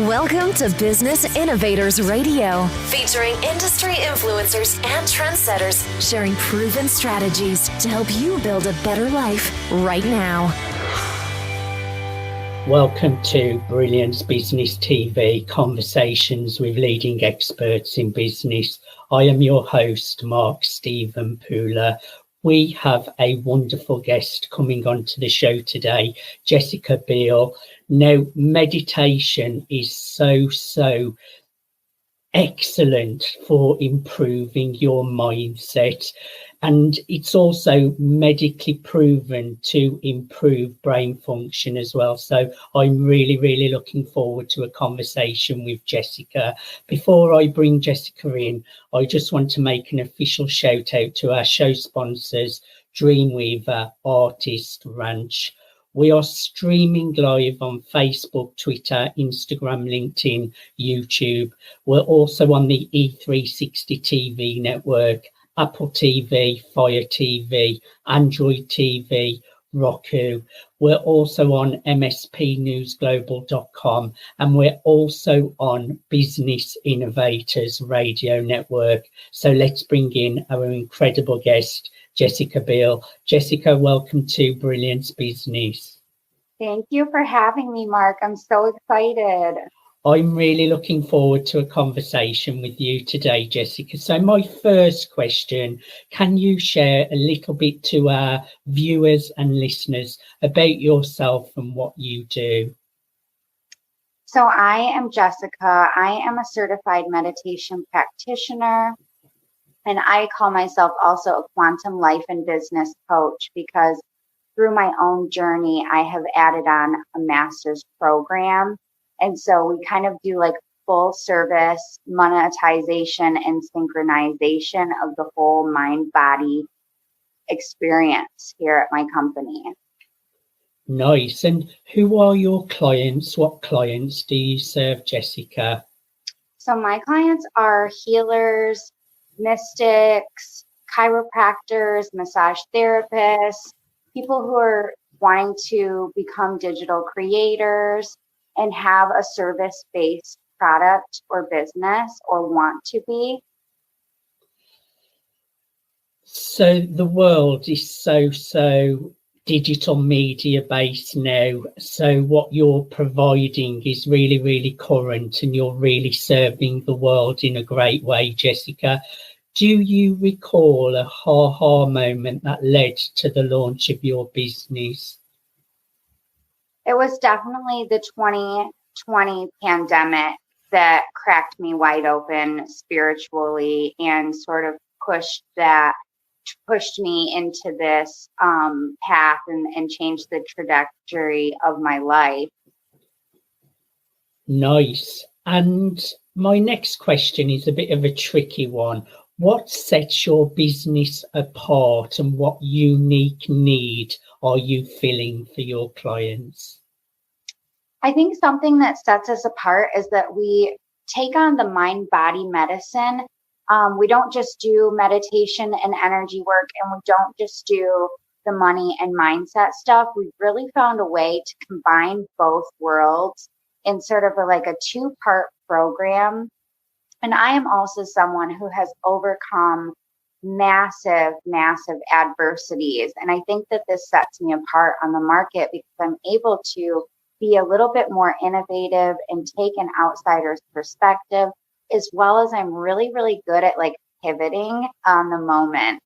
Welcome to Business Innovators Radio, featuring industry influencers and trendsetters sharing proven strategies to help you build a better life right now. Welcome to Brilliance Business TV, conversations with leading experts in business. I am your host, Mark Stephen Pooler. We have a wonderful guest coming onto the show today, Jessica Beal. Now, meditation is so excellent for improving your mindset, and it's also medically proven to improve brain function as well. So I'm really looking forward to a conversation with Jessica. Before I bring Jessica in, I just want to make an official shout out to our show sponsors, Dreamweaver Artist Ranch. We are streaming live on Facebook, Twitter, Instagram, LinkedIn, YouTube. We're also on the E360 TV network, Apple TV, Fire TV, Android TV, Roku. We're also on mspnewsglobal.com, and we're also on Business Innovators Radio Network. So let's bring in our incredible guest, Jessica Beal. Jessica, welcome to Brilliance Business. Thank you for having me, Mark. I'm so excited. I'm really looking forward to a conversation with you today, Jessica. So my first question, can you share a little bit to our viewers and listeners about yourself and what you do? So I am Jessica. I am a certified meditation practitioner, and I call myself also a quantum life and business coach because through my own journey, I have added on a master's program. And so we kind of do like full service monetization and synchronization of the whole mind body experience here at my company. Nice. And who are your clients? What clients do you serve, Jessica? So my clients are healers, mystics, chiropractors, massage therapists, people who are wanting to become digital creators and have a service-based product or business or want to be. So the world is so digital media based now. So what you're providing is really current, and you're really serving the world in a great way, Jessica. Do you recall a ha-ha moment that led to the launch of your business? It was definitely the 2020 pandemic that cracked me wide open spiritually and sort of pushed me into this path and changed the trajectory of my life. Nice. And my next question is a bit of a tricky one. What sets your business apart, and what unique need are you filling for your clients? I think something that sets us apart is that we take on the mind-body medicine. We don't just do meditation and energy work, and we don't just do the money and mindset stuff. We've really found a way to combine both worlds in sort of like a two-part program. And I am also someone who has overcome massive adversities. And I think that this sets me apart on the market because I'm able to be a little bit more innovative and take an outsider's perspective, as well as I'm really good at like pivoting on the moment.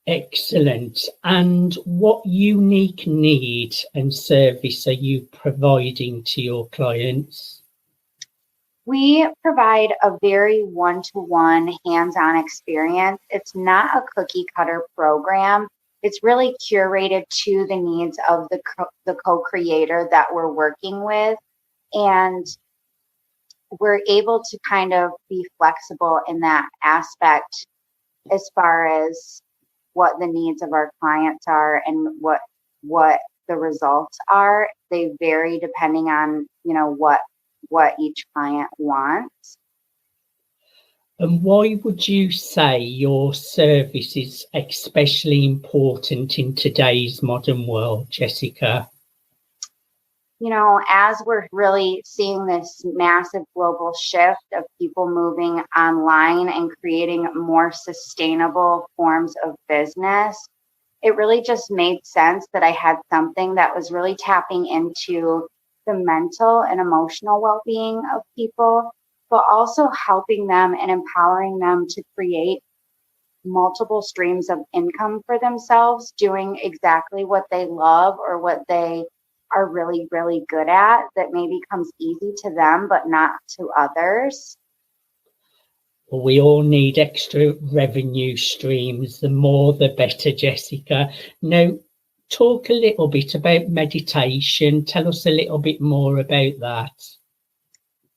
Excellent. And what unique need and service are you providing to your clients? We provide a very one-to-one hands-on experience. It's not a cookie cutter program. It's really curated to the needs of the co-creator that we're working with. And we're able to kind of be flexible in that aspect as far as what the needs of our clients are and what the results are. They vary depending on, what each client wants. And why would you say your service is especially important in today's modern world, Jessica? as we're really seeing this massive global shift of people moving online and creating more sustainable forms of business, it really just made sense that I had something that was really tapping into the mental and emotional well-being of people, but also helping them and empowering them to create multiple streams of income for themselves, doing exactly what they love or what they are really, really good at that maybe comes easy to them, but not to others. Well, we all need extra revenue streams. The more, the better, Jessica. Now, talk a little bit about meditation. Tell us a little bit more about that.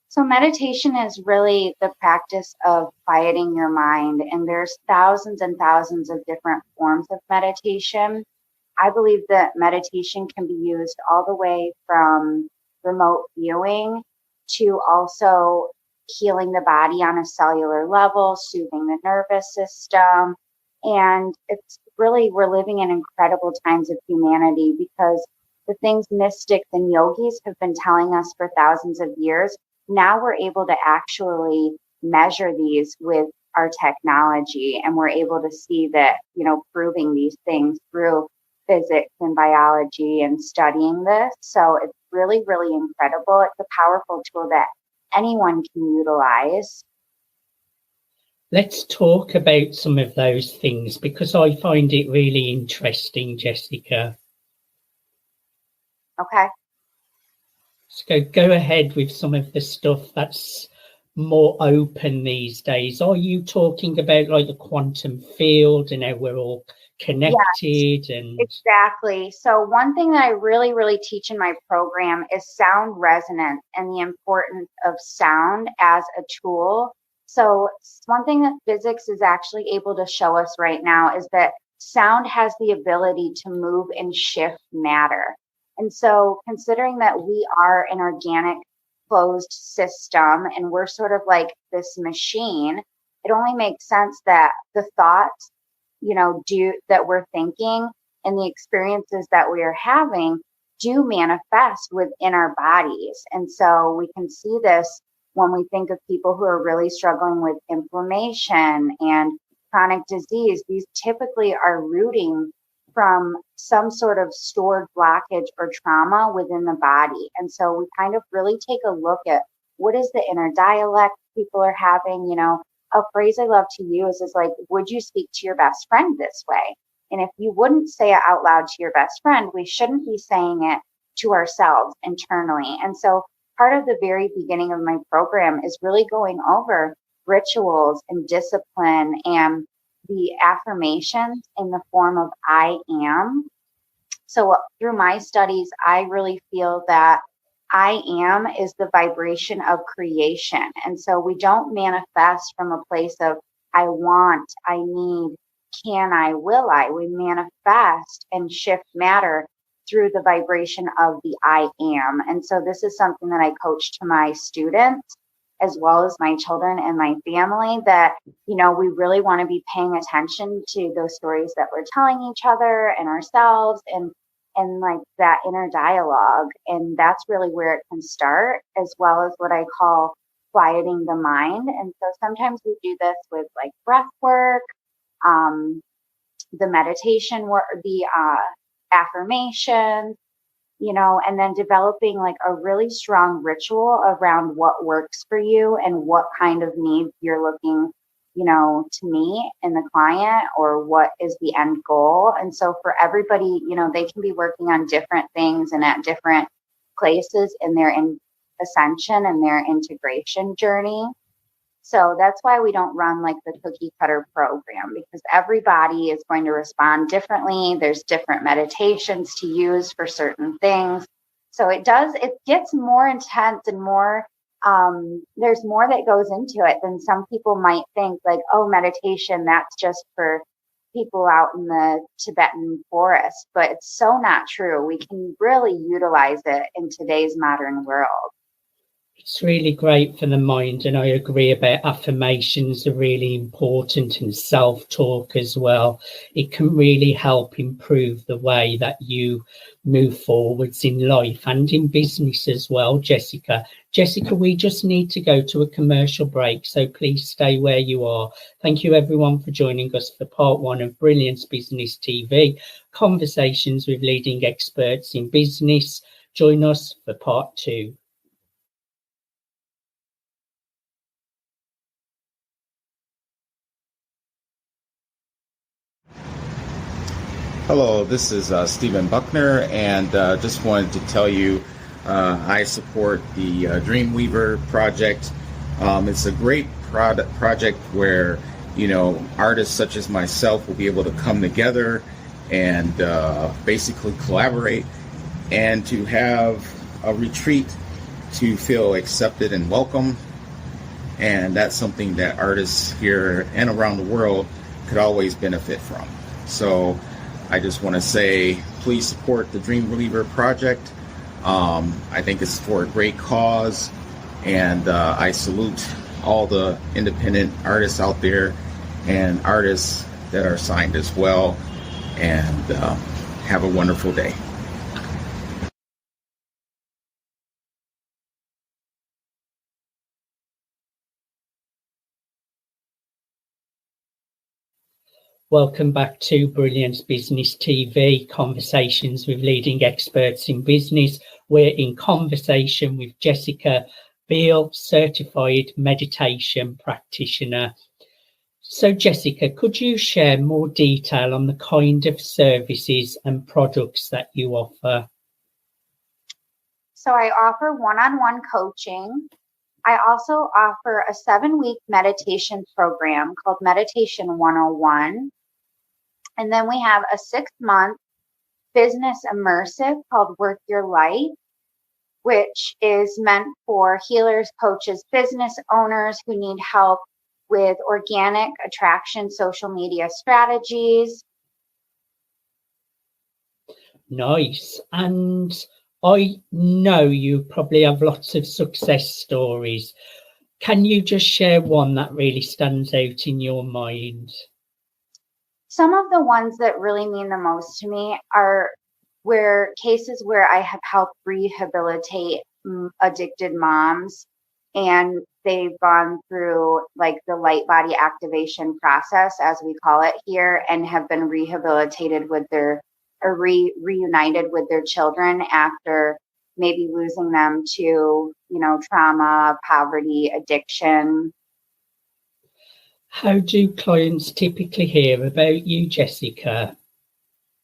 So meditation is really the practice of quieting your mind, and there's thousands and thousands of different forms of meditation. I believe that meditation can be used all the way from remote viewing to also healing the body on a cellular level, soothing the nervous system. And it's really, we're living in incredible times of humanity, because the things mystics and yogis have been telling us for thousands of years, now we're able to actually measure these with our technology, and we're able to see that, proving these things through physics and biology and studying this. So it's really, really incredible. It's a powerful tool that anyone can utilize. Let's talk about some of those things, because I find it really interesting, Jessica. Okay. So go ahead with some of the stuff that's more open these days. Are you talking about like the quantum field and how we're all connected? Yes, and exactly. So one thing that I really, really teach in my program is sound resonance and the importance of sound as a tool. So one thing that physics is actually able to show us right now is that sound has the ability to move and shift matter. And so considering that we are an organic closed system and we're sort of like this machine, it only makes sense that the thoughts, that we're thinking and the experiences that we are having do manifest within our bodies. And so we can see this when we think of people who are really struggling with inflammation and chronic disease. These typically are rooting from some sort of stored blockage or trauma within the body. And so we kind of really take a look at what is the inner dialect people are having. A phrase I love to use is like, would you speak to your best friend this way? And if you wouldn't say it out loud to your best friend, we shouldn't be saying it to ourselves internally. And so part of the very beginning of my program is really going over rituals and discipline and the affirmations in the form of I am. So through my studies, I really feel that I am is the vibration of creation. And so we don't manifest from a place of I want, I need, can I, will I. We manifest and shift matter through the vibration of the I am. And so this is something that I coach to my students as well as my children and my family, that, we really want to be paying attention to those stories that we're telling each other and ourselves, and like that inner dialogue. And that's really where it can start, as well as what I call quieting the mind. And so sometimes we do this with like breath work, the meditation work, the affirmation, and then developing like a really strong ritual around what works for you and what kind of needs you're looking, to meet in the client, or what is the end goal. And so for everybody, they can be working on different things and at different places in their ascension and their integration journey. So that's why we don't run like the cookie cutter program, because everybody is going to respond differently. There's different meditations to use for certain things. So it gets more intense and more, there's more that goes into it than some people might think, like, oh, meditation, that's just for people out in the Tibetan forest. But it's so not true. We can really utilize it in today's modern world. It's really great for the mind, and I agree about affirmations are really important, and self-talk as well. It can really help improve the way that you move forwards in life and in business as well, Jessica. Jessica, we just need to go to a commercial break, so please stay where you are. Thank you everyone for joining us for part 1 of Brilliance Business TV, conversations with leading experts in business. Join us for part 2. Hello, this is Stephen Buckner, and just wanted to tell you I support the Dreamweaver project. It's a great project where, artists such as myself will be able to come together and basically collaborate and to have a retreat to feel accepted and welcome. And that's something that artists here and around the world could always benefit from. So I just want to say, please support the Dreamweaver project. I think it's for a great cause, and I salute all the independent artists out there and artists that are signed as well. And have a wonderful day. Welcome back to Brilliance Business TV, conversations with leading experts in business. We're in conversation with Jessica Beal, certified meditation practitioner. So Jessica, could you share more detail on the kind of services and products that you offer? So I offer one-on-one coaching. I also offer a 7-week meditation program called Meditation 101. And then we have a 6-month business immersive called Work Your Light, which is meant for healers, coaches, business owners who need help with organic attraction, social media strategies. Nice. And I know you probably have lots of success stories. Can you just share one that really stands out in your mind? Some of the ones that really mean the most to me are cases where I have helped rehabilitate addicted moms, and they've gone through like the light body activation process, as we call it here, and have been rehabilitated with reunited with their children after maybe losing them to, trauma, poverty, addiction. How do clients typically hear about you, Jessica?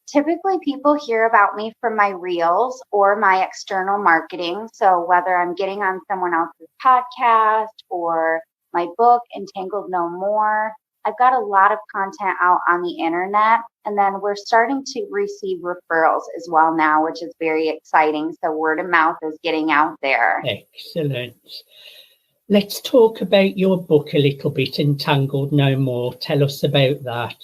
Typically, people hear about me from my reels or my external marketing. So whether I'm getting on someone else's podcast or my book, Entangled No More, I've got a lot of content out on the internet. And then we're starting to receive referrals as well now, which is very exciting. So word of mouth is getting out there. Excellent. Let's talk about your book a little bit, Entangled No More. Tell us about that.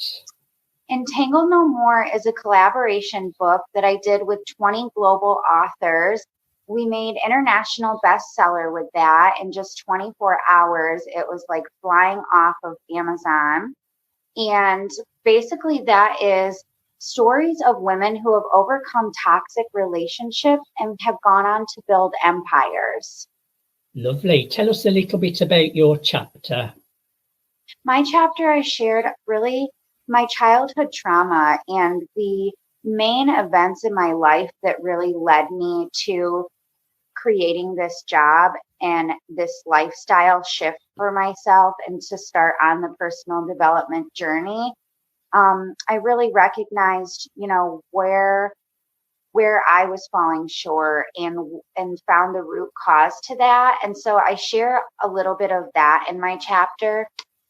Entangled No More is a collaboration book that I did with 20 global authors. We made international bestseller with that in just 24 hours. It was like flying off of Amazon. And basically that is stories of women who have overcome toxic relationships and have gone on to build empires. Lovely. Tell us a little bit about your chapter. My chapter, I shared really my childhood trauma and the main events in my life that really led me to creating this job and this lifestyle shift for myself and to start on the personal development journey. I really recognized, where I was falling short and found the root cause to that. And so I share a little bit of that in my chapter,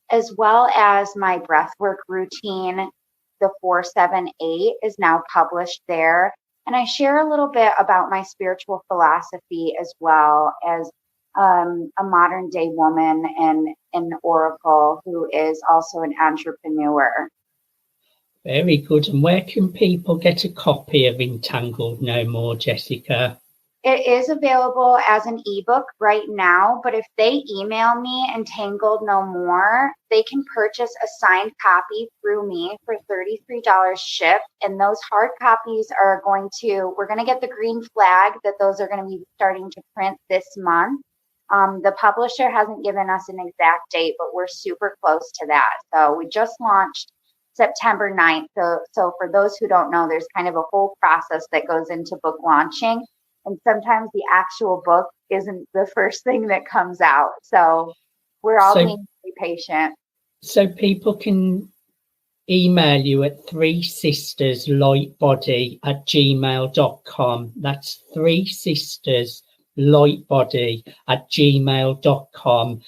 as well as my breathwork routine. The 478 is now published there. And I share a little bit about my spiritual philosophy as well as a modern day woman and an oracle who is also an entrepreneur. Very good. And where can people get a copy of Entangled No More, Jessica? It is available as an ebook right now, but if they email me Entangled No More, they can purchase a signed copy through me for $33 shipped. And those hard copies we're going to get the green flag that those are going to be starting to print this month. The publisher hasn't given us an exact date, but we're super close to that. So we just launched September 9th. So for those who don't know, there's kind of a whole process that goes into book launching. And sometimes the actual book isn't the first thing that comes out. So we're all being patient. So people can email you at 3sisterslightbody@gmail.com. That's 3sisterslightbody@gmail.com.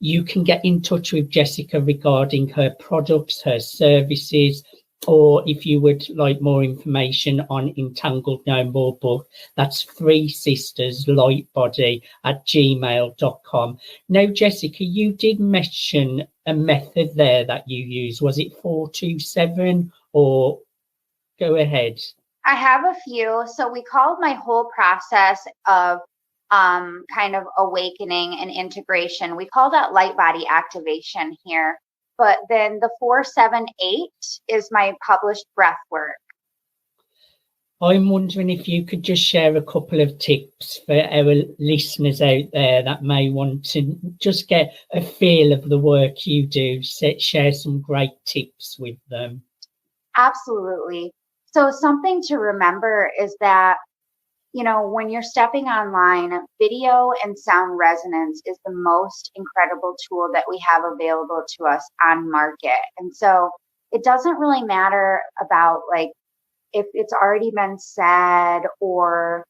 You can get in touch with Jessica regarding her products, her services, or if you would like more information on Entangled No More book, that's 3sisterslightbody@gmail.com. Now, Jessica, you did mention a method there that you use. Was it 427 or go ahead? I have a few. So we called my whole process of kind of awakening and integration. We call that light body activation here. But then the 478 is my published breath work. I'm wondering if you could just share a couple of tips for our listeners out there that may want to just get a feel of the work you do, share some great tips with them. Absolutely. So something to remember is that, when you're stepping online, video and sound resonance is the most incredible tool that we have available to us on market. And so it doesn't really matter about if it's already been said or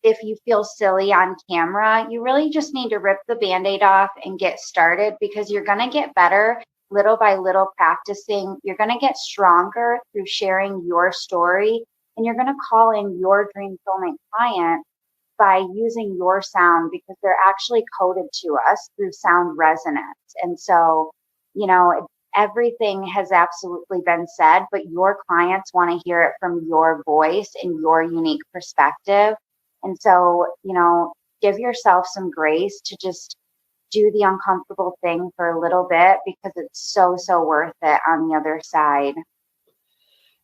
if you feel silly on camera. You really just need to rip the Band-Aid off and get started, because you're going to get better little by little practicing. You're going to get stronger through sharing your story. And you're going to call in your dream soulmate client by using your sound, because they're actually coded to us through sound resonance. And so, everything has absolutely been said, but your clients want to hear it from your voice and your unique perspective. And so, give yourself some grace to just do the uncomfortable thing for a little bit, because it's so, so worth it on the other side.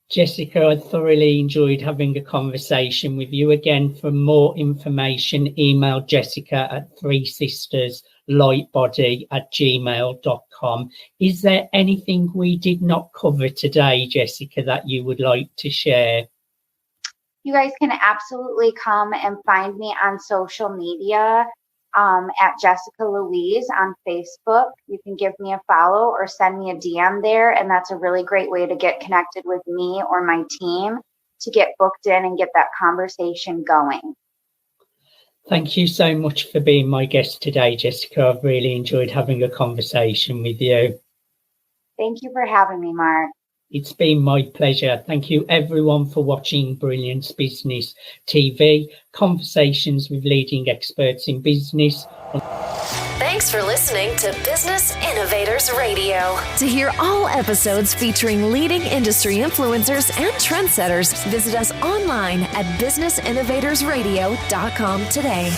Jessica, I thoroughly enjoyed having a conversation with you. Again, for more information, email Jessica at 3sisterslightbody@gmail.com. Is there anything we did not cover today, Jessica, that you would like to share? You guys can absolutely come and find me on social media at Jessica Louise on Facebook. You can give me a follow or send me a DM there. And that's a really great way to get connected with me or my team to get booked in and get that conversation going. Thank you so much for being my guest today, Jessica. I've really enjoyed having a conversation with you. Thank you for having me, Mark. It's been my pleasure. Thank you, everyone, for watching Brilliance Business TV, conversations with leading experts in business. Thanks for listening to Business Innovators Radio. To hear all episodes featuring leading industry influencers and trendsetters, visit us online at businessinnovatorsradio.com today.